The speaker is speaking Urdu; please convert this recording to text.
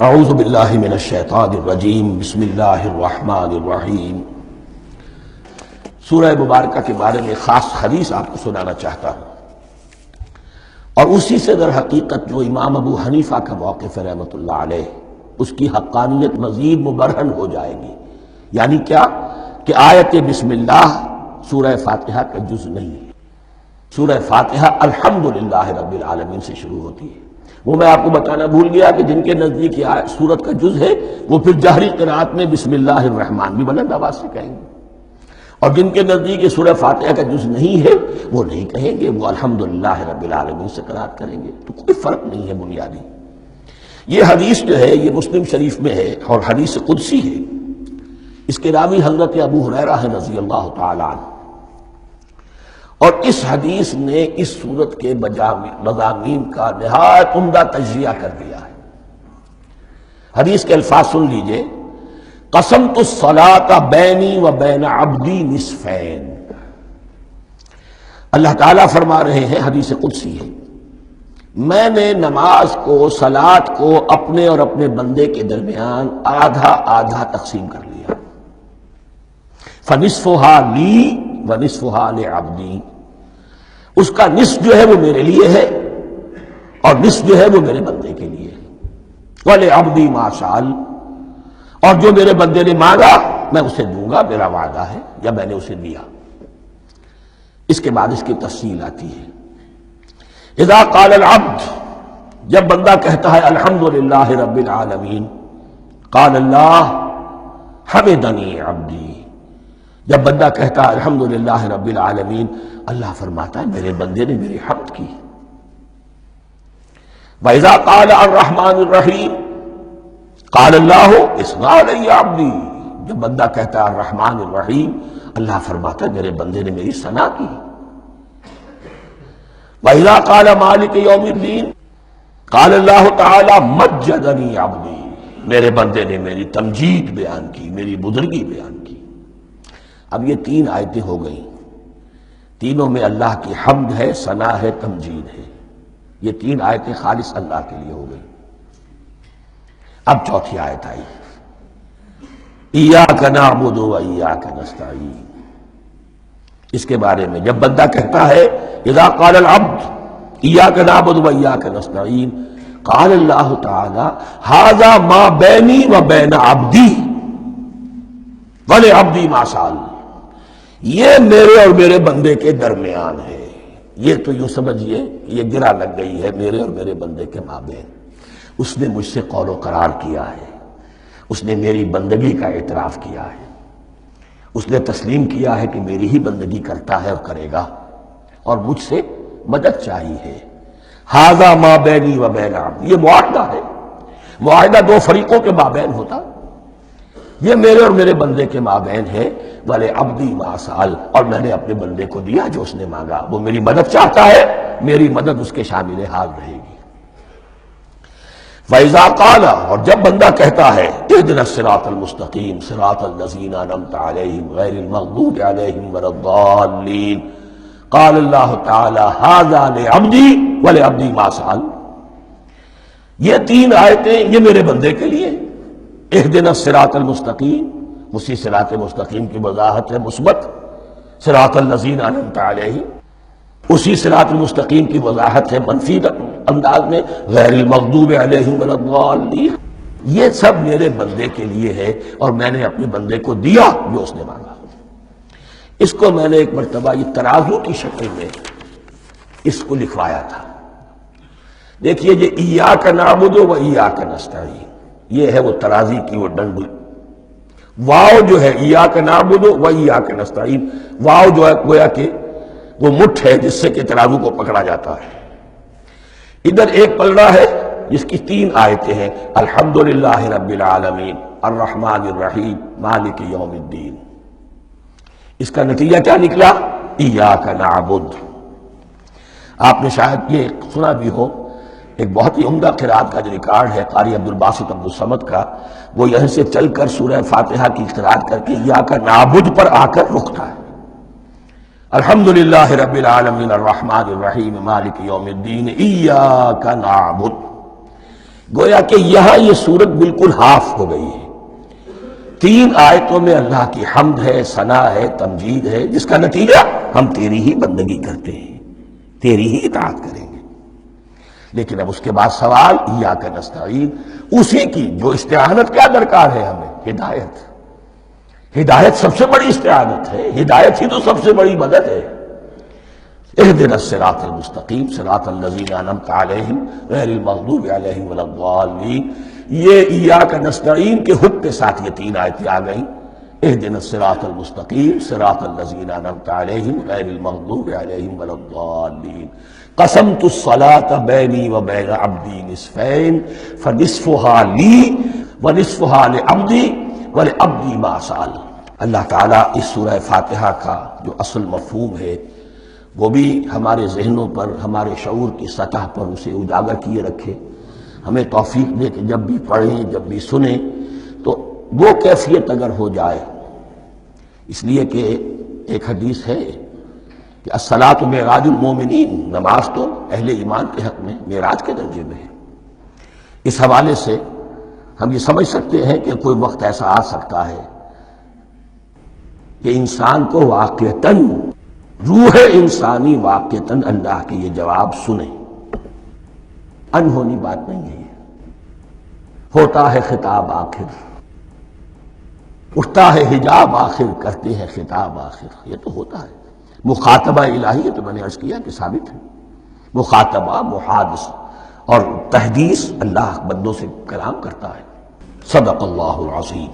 اعوذ باللہ من الشیطان الرجیم بسم اللہ الرحمن الرحیم۔ سورہ مبارکہ کے بارے میں خاص حدیث آپ کو سنانا چاہتا ہوں، اور اسی سے در حقیقت جو امام ابو حنیفہ کا موقف ہے رحمۃ اللہ علیہ، اس کی حقانیت مزید مبرہن ہو جائے گی۔ یعنی کیا کہ آیت بسم اللہ سورہ فاتحہ کا جز نہیں ہے۔ سورہ فاتحہ الحمدللہ رب العالمین سے شروع ہوتی ہے۔ وہ میں آپ کو بتانا بھول گیا کہ جن کے نزدیک یہ سورت کا جز ہے وہ پھر جہری قرات میں بسم اللہ الرحمن بھی بلند آواز سے کہیں گے، اور جن کے نزدیک یہ سورہ فاتحہ کا جز نہیں ہے وہ نہیں کہیں گے، وہ الحمدللہ رب العالمین سے قرات کریں گے۔ تو کوئی فرق نہیں ہے بنیادی۔ یہ حدیث جو ہے یہ مسلم شریف میں ہے اور حدیث قدسی ہے۔ اس کے راوی حضرت ابو ہریرہ ہے رضی اللہ تعالیٰ عنہ، اور اس حدیث نے اس صورت کے مضامین کا نہایت عمدہ تجزیہ کر دیا ہے۔ حدیث کے الفاظ سن لیجئے: قسمت الصلاۃ بینی و بین عبدی نصفین۔ اللہ تعالیٰ فرما رہے ہیں، حدیث قدسی ہے، میں نے نماز کو، صلاۃ کو اپنے اور اپنے بندے کے درمیان آدھا آدھا تقسیم کر لیا۔ فنصفها لی ونصفها لعبدی، اس کا نصف جو ہے وہ میرے لیے ہے اور نصف جو ہے وہ میرے بندے کے لیے ہے۔ وَلِعَبْدِي مَا سَأَلَ، اور جو میرے بندے نے مانگا میں اسے دوں گا، میرا وعدہ ہے یا میں نے اسے دیا۔ اس کے بعد اس کی تفصیل آتی ہے۔ اذا قال العبد، جب بندہ کہتا ہے الحمدللہ رب العالمین، قال اللہ حمدنی عبدی، جب بندہ کہتا ہے الحمدللہ رب العالمین، اللہ فرماتا ہے میرے بندے نے میری حمد کی۔ وَإِذَا قَالَ الرَّحْمَنُ الرَّحِيمُ قَالَ اللَّهُ اثْنَى عَلَيَّ عَبْدِي، جب بندہ کہتا ہے الرحمن الرحیم، اللہ فرماتا ہے میرے بندے نے میری ثنا کی۔ وَإِذَا قَالَ مَالِكِ يَوْمِ الدِّينِ قَالَ اللَّهُ تَعَالَى مَجَّدَنِي عَبْدِي، میرے بندے نے میری تمجید بیان کی، میری بزرگی بیان کی۔ اب یہ تین آیتیں ہو گئیں، تینوں میں اللہ کی حمد ہے، ثنا ہے، تمجید ہے۔ یہ تین آیتیں خالص اللہ کے لیے ہو گئیں۔ اب چوتھی آیت آئی، ایاک نعبد و ایاک نستعین۔ اس کے بارے میں جب بندہ کہتا ہے اذا قال العبد ایاک نعبد و ایاک نستعین، قال اللہ تعالی ھذا ما بینی و بین عبدی ولعبدی ما سأل، یہ میرے اور میرے بندے کے درمیان ہے۔ یہ تو یوں سمجھئے یہ گرہ لگ گئی ہے میرے اور میرے بندے کے مابین۔ اس نے مجھ سے قول و قرار کیا ہے، اس نے میری بندگی کا اعتراف کیا ہے، اس نے تسلیم کیا ہے کہ میری ہی بندگی کرتا ہے اور کرے گا، اور مجھ سے مدد چاہیے ہے۔ ھذا ما بینی و بین عبدی، یہ معاہدہ ہے۔ معاہدہ دو فریقوں کے مابین ہوتا، یہ میرے اور میرے بندے کے مابین ہے۔ وَلِعَبْدِي مَا سَأَلَ، اور میں نے اپنے بندے کو دیا جو اس نے مانگا۔ وہ میری مدد چاہتا ہے، میری مدد اس کے شامل حال رہے گی۔ وَإِذَا قَالَ، اور جب بندہ کہتا ہے اهْدِنَا الصِّرَاطَ الْمُسْتَقِيمَ صِرَاطَ الَّذِينَ أَنْعَمْتَ عَلَيْهِمْ غَيْرِ الْمَغْضُوبِ عَلَيْهِمْ وَلَا الضَّالِّينَ، قَالَ اللَّهُ تَعَالَى هَذَا لِعَبْدِي وَلِعَبْدِي مَا سَأَلَ۔ یہ تین آیتیں یہ میرے بندے کے لیے، اهْدِنَا الصِّرَاطَ الْمُسْتَقِيمَ، اسی صراط مستقیم کی وضاحت ہے مثبت، صراط الذین انعمت علیہم، اسی صراط المستقیم کی وضاحت ہے منفی انداز میں، غیر المغضوب علیہم ولا الضالین۔ یہ سب میرے بندے کے لیے ہے، اور میں نے اپنے بندے کو دیا جو اس نے مانگا۔ اس کو میں نے ایک مرتبہ یہ ترازو کی شکل میں اس کو لکھوایا تھا۔ دیکھیے یہ ایاک نعبد و ایاک نستعین، یہ ہے وہ ترازی کی وہ ڈنڈی۔ واو جو ہے ایاک نعبد و ایاک نستعین، واو جو ہے گویا کہ وہ مٹھ ہے جس سے کہ ترازو کو پکڑا جاتا ہے۔ ادھر ایک پلڑا ہے جس کی تین آیتیں ہیں، الحمدللہ رب العالمین الرحمن الرحیم مالک یوم الدین۔ اس کا نتیجہ کیا نکلا؟ ایاک نعبد۔ آپ نے شاید یہ سنا بھی ہو، ایک بہت ہی عمدہ قرات کا جو ریکارڈ ہے قاری عبدالباسط عبدالصمد کا، وہ یہاں سے چل کر سورہ فاتحہ کی قرات کر کے ایاک نعبد پر آ کر رکتا ہے۔ الحمدللہ رب العالمین الرحمن الرحیم مالک یوم الدین ایاک نعبد۔ گویا کہ یہاں یہ صورت بالکل ہاف ہو گئی ہے۔ 3 آیتوں میں اللہ کی حمد ہے، ثنا ہے، تمجید ہے، جس کا نتیجہ ہم تیری ہی بندگی کرتے ہیں، تیری ہی اطاعت کریں گے۔ لیکن اب اس کے بعد سوال ایاک نستعین، اسی کی جو استعانت کیا درکار ہے ہمیں؟ ہدایت۔ ہدایت سب سے بڑی استعانت ہے، ہدایت ہی تو سب سے بڑی مدد ہے۔ اہدنا الصراط المستقیم صراط الذین انعمت علیہم غیر المغضوب علیہم ولا الضالین، یہ ایاک نستعین کے حکم کے ساتھ یہ 3 آیتیں آ گئیں۔ اہدنا الصراط المستقیم صراط الذین انعمت علیہم غیر المغضوب علیہم ولا الضالین۔ قسمت الصلاۃ بینی و بین عبدی نصفین فنصفها لی ونصفها لعبدی ولعبدی ما سأل۔ اللہ تعالیٰ اس سورہ فاتحہ کا جو اصل مفہوم ہے وہ بھی ہمارے ذہنوں پر، ہمارے شعور کی سطح پر اسے اجاگر کیے رکھے، ہمیں توفیق دے کہ جب بھی پڑھیں، جب بھی سنیں تو وہ کیفیت اگر ہو جائے۔ اس لیے کہ ایک حدیث ہے کہ الصلاۃ معراج المومنین، نماز تو اہل ایمان کے حق میں معراج کے درجے میں ہے۔ اس حوالے سے ہم یہ سمجھ سکتے ہیں کہ کوئی وقت ایسا آ سکتا ہے کہ انسان کو واقعتاً، روح انسانی واقعتاً اللہ کے یہ جواب سنے۔ انہونی بات نہیں ہے، ہوتا ہے خطاب آخر، اٹھتا ہے حجاب آخر، کرتے ہیں خطاب آخر، یہ تو ہوتا ہے۔ مخاطبہ الہی، یہ تو میں نے عرض کیا کہ ثابت ہے، مخاطبہ، محادثہ اور تحدیث، اللہ بندوں سے کلام کرتا ہے۔ صدق اللہ العظیم۔